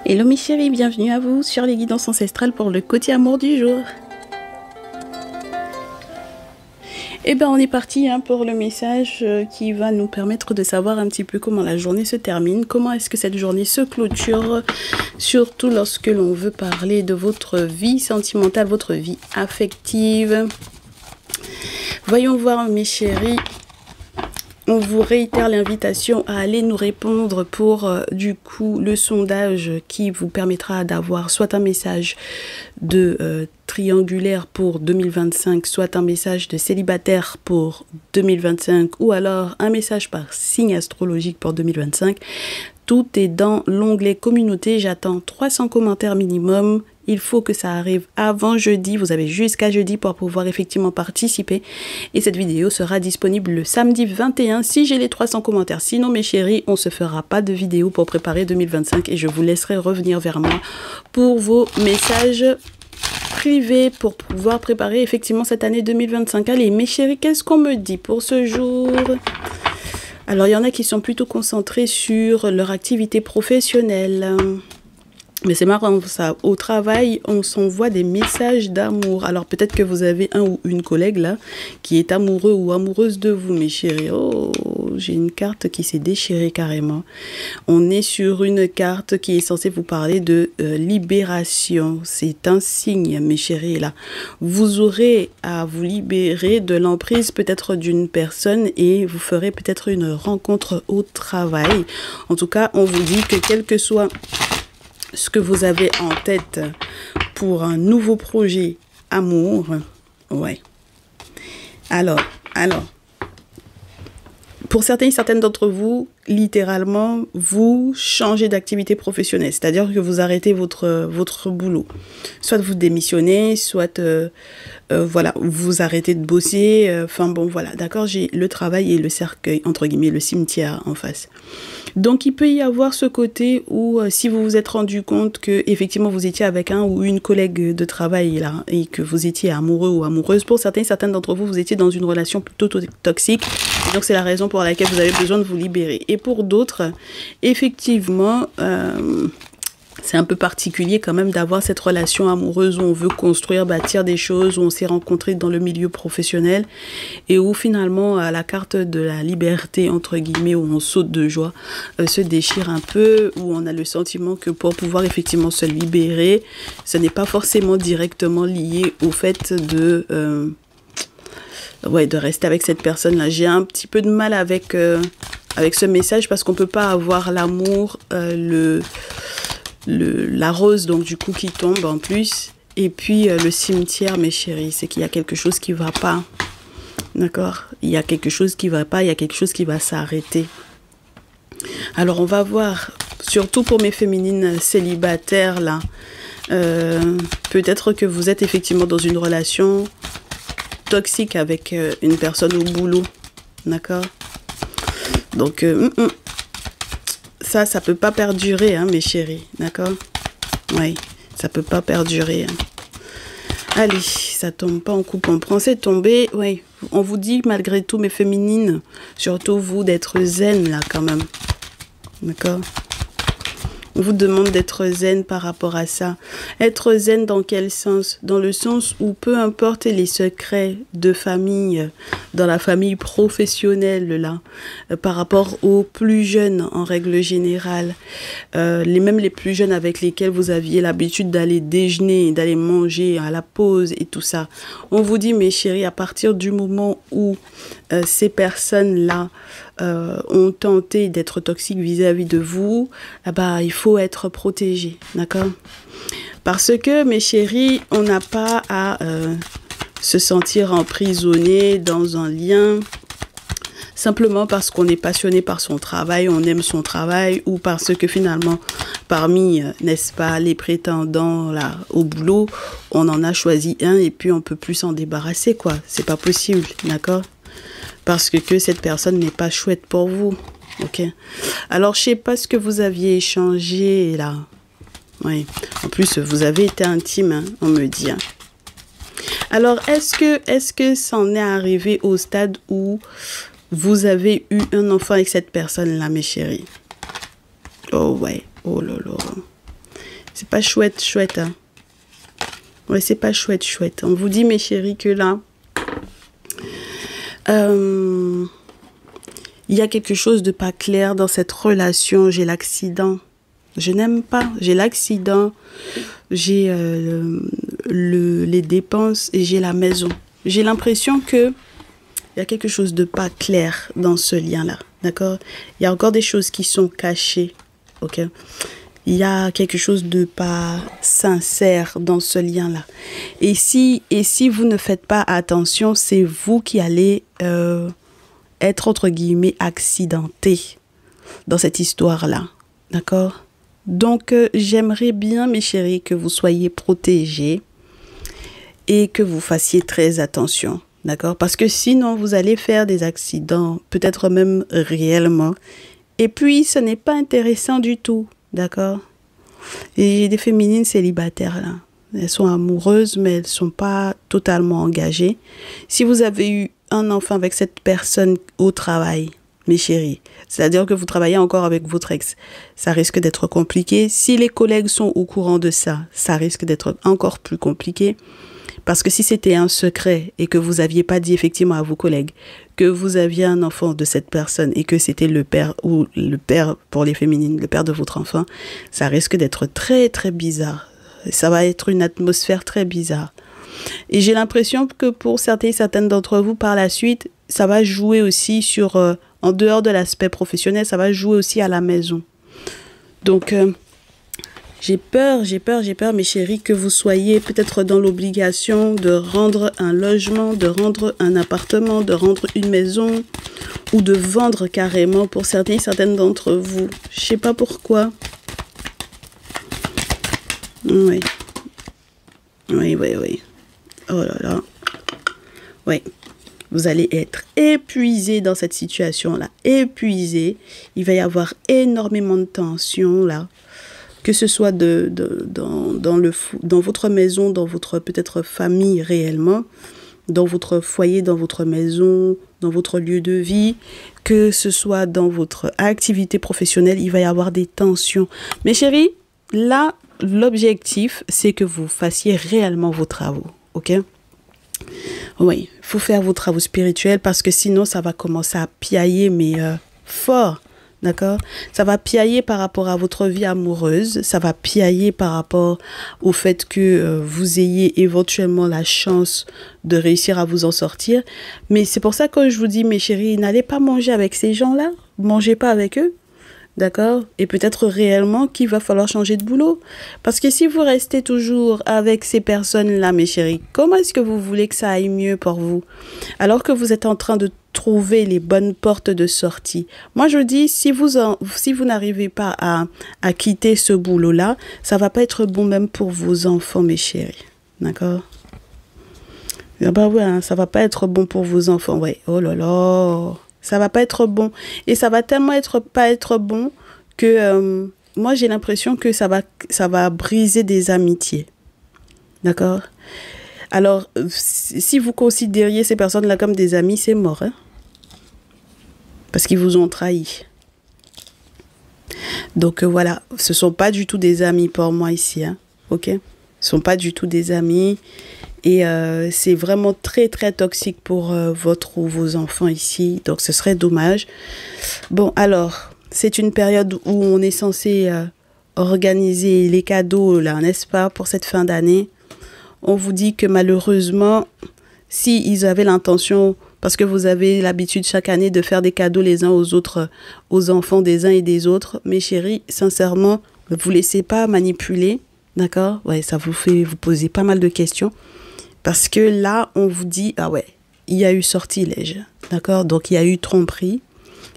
Hello mes chéris, bienvenue à vous sur les guidances ancestrales pour le côté amour du jour. Et ben on est parti pour le message qui va nous permettre de savoir un petit peu comment la journée se termine, comment est-ce que cette journée se clôture, surtout lorsque l'on veut parler de votre vie sentimentale, votre vie affective. Voyons voir mes chéris. On vous réitère l'invitation à aller nous répondre pour du coup le sondage qui vous permettra d'avoir soit un message de triangulaire pour 2025, soit un message de célibataire pour 2025 ou alors un message par signe astrologique pour 2025. Tout est dans l'onglet communauté. J'attends 300 commentaires minimum. Il faut que ça arrive avant jeudi. Vous avez jusqu'à jeudi pour pouvoir effectivement participer. Et cette vidéo sera disponible le samedi 21 si j'ai les 300 commentaires. Sinon, mes chéris, on ne se fera pas de vidéo pour préparer 2025 et je vous laisserai revenir vers moi pour vos messages privés pour pouvoir préparer effectivement cette année 2025. Allez, mes chéris, qu'est-ce qu'on me dit pour ce jour ? Alors, il y en a qui sont plutôt concentrés sur leur activité professionnelle. Mais c'est marrant, ça. Au travail, on s'envoie des messages d'amour. Alors, peut-être que vous avez un ou une collègue, là, qui est amoureux ou amoureuse de vous, mes chéris. Oh, j'ai une carte qui s'est déchirée carrément. On est sur une carte qui est censée vous parler de libération. C'est un signe, mes chéris, là. Vous aurez à vous libérer de l'emprise peut-être d'une personne et vous ferez peut-être une rencontre au travail. En tout cas, on vous dit que quel que soit ce que vous avez en tête pour un nouveau projet amour, ouais. Alors, pour certains et certaines d'entre vous, littéralement, vous changez d'activité professionnelle, c'est-à-dire que vous arrêtez votre boulot. Soit vous démissionnez, soit voilà, vous arrêtez de bosser. Enfin bon, voilà, d'accord, j'ai le travail et le cercueil, entre guillemets, le cimetière en face. Donc, il peut y avoir ce côté où, si vous vous êtes rendu compte que effectivement vous étiez avec un ou une collègue de travail là et que vous étiez amoureux ou amoureuse, pour certains et certaines d'entre vous, vous étiez dans une relation plutôt toxique. Et donc, c'est la raison pour laquelle vous avez besoin de vous libérer. Et pour d'autres, effectivement, c'est un peu particulier quand même d'avoir cette relation amoureuse où on veut construire, bâtir des choses, où on s'est rencontré dans le milieu professionnel et où finalement la carte de la liberté, entre guillemets, où on saute de joie, se déchire un peu, où on a le sentiment que pour pouvoir effectivement se libérer, ce n'est pas forcément directement lié au fait de rester avec cette personne-là. J'ai un petit peu de mal avec ce message parce qu'on peut pas avoir l'amour, la rose donc du coup qui tombe en plus et puis le cimetière, mes chéris, c'est qu'il y a quelque chose qui va pas, d'accord, il y a quelque chose qui va pas, il y a quelque chose qui va s'arrêter. Alors on va voir, surtout pour mes féminines célibataires là, peut-être que vous êtes effectivement dans une relation toxique avec une personne au boulot, d'accord, donc ça peut pas perdurer, hein, mes chéris, d'accord? Oui, ça peut pas perdurer. Hein. Allez, ça tombe pas en coupe, on prend, c'est tombé. Oui, on vous dit malgré tout, mes féminines, surtout vous, d'être zen là quand même, d'accord? On vous demande d'être zen par rapport à ça. Être zen dans quel sens? Dans le sens où peu importe les secrets de famille, dans la famille professionnelle là, par rapport aux plus jeunes en règle générale, même les plus jeunes avec lesquels vous aviez l'habitude d'aller déjeuner, d'aller manger à la pause et tout ça. On vous dit, mes chéris, à partir du moment où ces personnes-là ont tenté d'être toxiques vis-à-vis de vous, il faut être protégé, d'accord? Parce que, mes chéris, on n'a pas à se sentir emprisonné dans un lien simplement parce qu'on est passionné par son travail, on aime son travail, ou parce que finalement, parmi, n'est-ce pas, les prétendants là au boulot, on en a choisi un et puis on peut plus s'en débarrasser, quoi. C'est pas possible, d'accord? Parce que cette personne n'est pas chouette pour vous, ok? Alors, je sais pas ce que vous aviez échangé là. Oui, en plus, vous avez été intime, hein, on me dit. Hein. Alors, est-ce que ça en est arrivé au stade où vous avez eu un enfant avec cette personne-là, mes chéris? Oh ouais, oh là là. C'est pas chouette, chouette. Hein. Ouais, c'est pas chouette, chouette. On vous dit, mes chéris, que là, il y a quelque chose de pas clair dans cette relation. J'ai l'accident. Je n'aime pas. J'ai l'accident. J'ai les dépenses et j'ai la maison. J'ai l'impression que il y a quelque chose de pas clair dans ce lien-là. D'accord? Il y a encore des choses qui sont cachées. Ok? Il y a quelque chose de pas sincère dans ce lien-là. Et si vous ne faites pas attention, c'est vous qui allez être, entre guillemets, accidenté dans cette histoire-là. D'accord? Donc, j'aimerais bien, mes chéris, que vous soyez protégés et que vous fassiez très attention. D'accord? Parce que sinon, vous allez faire des accidents, peut-être même réellement. Et puis, ce n'est pas intéressant du tout. D'accord? Et j'ai des féminines célibataires, là. Elles sont amoureuses, mais elles ne sont pas totalement engagées. Si vous avez eu un enfant avec cette personne au travail, mes chéris, c'est-à-dire que vous travaillez encore avec votre ex, ça risque d'être compliqué. Si les collègues sont au courant de ça, ça risque d'être encore plus compliqué. Parce que si c'était un secret et que vous n'aviez pas dit effectivement à vos collègues que vous aviez un enfant de cette personne et que c'était le père ou le père pour les féminines, le père de votre enfant, ça risque d'être très très bizarre. Ça va être une atmosphère très bizarre. Et j'ai l'impression que pour certaines d'entre vous, par la suite, ça va jouer aussi sur, en dehors de l'aspect professionnel, ça va jouer aussi à la maison. Donc, j'ai peur, mes chéris, que vous soyez peut-être dans l'obligation de rendre un logement, de rendre un appartement, de rendre une maison ou de vendre carrément pour certaines d'entre vous. Je sais pas pourquoi. Oui. Oui. Oh là là. Oui. Vous allez être épuisé dans cette situation-là. Épuisé. Il va y avoir énormément de tension là. Que ce soit dans votre maison, dans votre peut-être famille réellement, dans votre foyer, dans votre maison, dans votre lieu de vie, que ce soit dans votre activité professionnelle, il va y avoir des tensions. Mes chéris, là, l'objectif, c'est que vous fassiez réellement vos travaux, ok? Oui, il faut faire vos travaux spirituels parce que sinon, ça va commencer à piailler, mais fort. D'accord? Ça va piailler par rapport à votre vie amoureuse. Ça va piailler par rapport au fait que vous ayez éventuellement la chance de réussir à vous en sortir. Mais c'est pour ça que je vous dis, mes chéris, n'allez pas manger avec ces gens-là. Mangez pas avec eux. D'accord? Et peut-être réellement qu'il va falloir changer de boulot. Parce que si vous restez toujours avec ces personnes-là, mes chéris, comment est-ce que vous voulez que ça aille mieux pour vous? Alors que vous êtes en train de trouver les bonnes portes de sortie. Moi, je dis, si vous n'arrivez pas à quitter ce boulot-là, ça va pas être bon même pour vos enfants, mes chéris. D'accord? Ah bah ouais, hein, ça va pas être bon pour vos enfants. Ouais. Oh là là. Ça va pas être bon. Et ça va tellement pas être bon que moi, j'ai l'impression que ça va briser des amitiés. D'accord? Alors, si vous considériez ces personnes-là comme des amis, c'est mort. Hein? Parce qu'ils vous ont trahi. Donc, voilà. Ce ne sont pas du tout des amis pour moi ici. Hein? Ok? Ce ne sont pas du tout des amis. Et c'est vraiment très, très toxique pour votre ou vos enfants ici. Donc, ce serait dommage. Bon, alors, c'est une période où on est censé organiser les cadeaux, là, n'est-ce pas, pour cette fin d'année. On vous dit que malheureusement, si ils avaient l'intention, parce que vous avez l'habitude chaque année de faire des cadeaux les uns aux autres, aux enfants des uns et des autres, mes chéris, sincèrement, ne vous laissez pas manipuler, d'accord? Ouais, ça vous fait vous poser pas mal de questions. Parce que là, on vous dit, ah ouais, il y a eu sortilège, d'accord? Donc, il y a eu tromperie.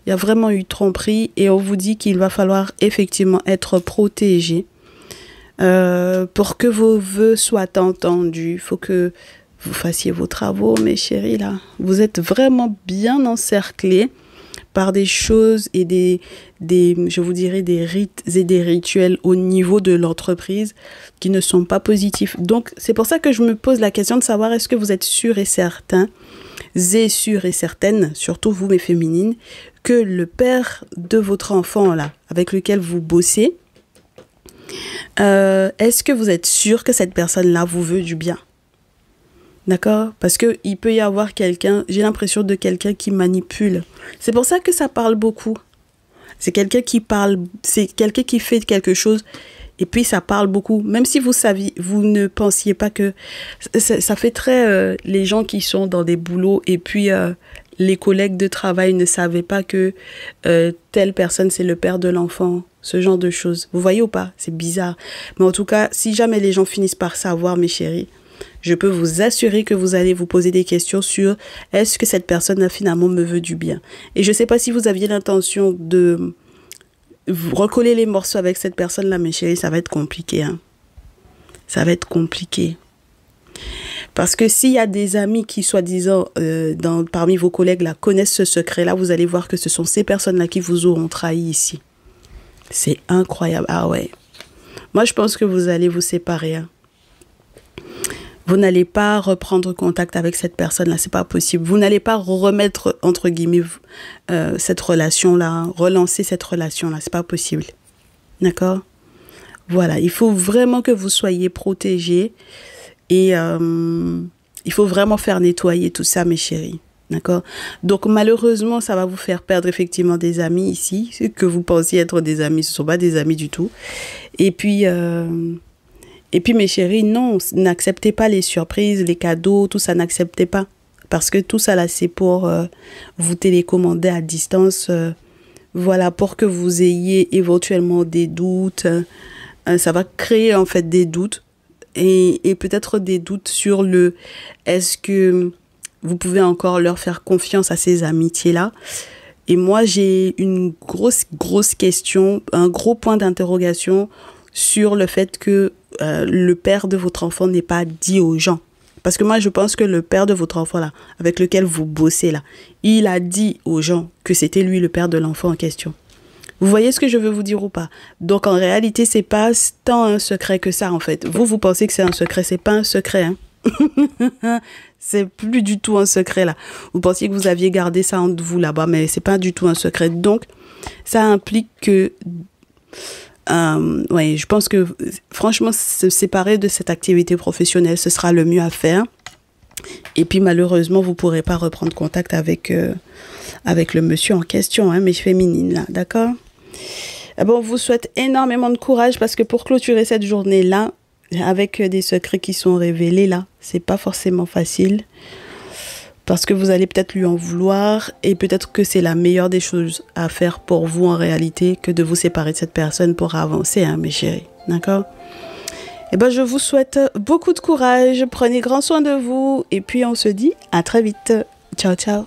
Il y a vraiment eu tromperie et on vous dit qu'il va falloir effectivement être protégé. Pour que vos vœux soient entendus, il faut que vous fassiez vos travaux, mes chéris, là. Vous êtes vraiment bien encerclés par des choses et je vous dirais, des rites et des rituels au niveau de l'entreprise qui ne sont pas positifs. Donc, c'est pour ça que je me pose la question de savoir est-ce que vous êtes sûrs et certains, sûres et certaines, surtout vous, mes féminines, que le père de votre enfant, là, avec lequel vous bossez, Est-ce que vous êtes sûr que cette personne-là vous veut du bien? D'accord? Parce qu'il peut y avoir quelqu'un, j'ai l'impression de quelqu'un qui manipule. C'est pour ça que ça parle beaucoup. C'est quelqu'un qui parle, c'est quelqu'un qui fait quelque chose et puis ça parle beaucoup. Même si vous saviez, vous ne pensiez pas que... Ça fait très les gens qui sont dans des boulots et puis les collègues de travail ne savaient pas que telle personne c'est le père de l'enfant. Ce genre de choses. Vous voyez ou pas? C'est bizarre. Mais en tout cas, si jamais les gens finissent par savoir, mes chéris, je peux vous assurer que vous allez vous poser des questions sur est-ce que cette personne finalement me veut du bien. Et je ne sais pas si vous aviez l'intention de recoller les morceaux avec cette personne-là, mes chéris, ça va être compliqué. Hein. Ça va être compliqué. Parce que s'il y a des amis qui, soi-disant, parmi vos collègues, là, connaissent ce secret-là, vous allez voir que ce sont ces personnes-là qui vous auront trahi ici. C'est incroyable. Ah ouais. Moi, je pense que vous allez vous séparer. Hein. Vous n'allez pas reprendre contact avec cette personne-là, c'est pas possible. Vous n'allez pas remettre, entre guillemets, cette relation-là, relancer cette relation-là, c'est pas possible. D'accord? Voilà, il faut vraiment que vous soyez protégés et il faut vraiment faire nettoyer tout ça, mes chéris. D'accord? Donc, malheureusement, ça va vous faire perdre effectivement des amis ici, que vous pensiez être des amis, ce ne sont pas des amis du tout. Et puis, mes chéris, non, n'acceptez pas les surprises, les cadeaux, tout ça, n'acceptez pas. Parce que tout ça, là, c'est pour vous télécommander à distance. Voilà, pour que vous ayez éventuellement des doutes. Ça va créer, en fait, des doutes. Et peut-être des doutes sur le... Est-ce que vous pouvez encore leur faire confiance à ces amitiés-là? Et moi, j'ai une grosse question, un gros point d'interrogation sur le fait que le père de votre enfant n'est pas dit aux gens. Parce que moi, je pense que le père de votre enfant, là, avec lequel vous bossez, là, il a dit aux gens que c'était lui le père de l'enfant en question. Vous voyez ce que je veux vous dire ou pas? Donc, en réalité, c'est pas tant un secret que ça, en fait. Vous pensez que c'est un secret. C'est pas un secret, hein. C'est plus du tout un secret, là. Vous pensiez que vous aviez gardé ça entre vous, là-bas, mais c'est pas du tout un secret. Donc, ça implique que... ouais, je pense que franchement se séparer de cette activité professionnelle ce sera le mieux à faire et puis malheureusement vous pourrez pas reprendre contact avec le monsieur en question, hein, mais féminine là, d'accord? Bon, on vous souhaite énormément de courage parce que pour clôturer cette journée là avec des secrets qui sont révélés là, c'est pas forcément facile. Parce que vous allez peut-être lui en vouloir et peut-être que c'est la meilleure des choses à faire pour vous en réalité que de vous séparer de cette personne pour avancer, hein, mes chéris. D'accord? Eh ben, je vous souhaite beaucoup de courage. Prenez grand soin de vous et puis on se dit à très vite. Ciao, ciao.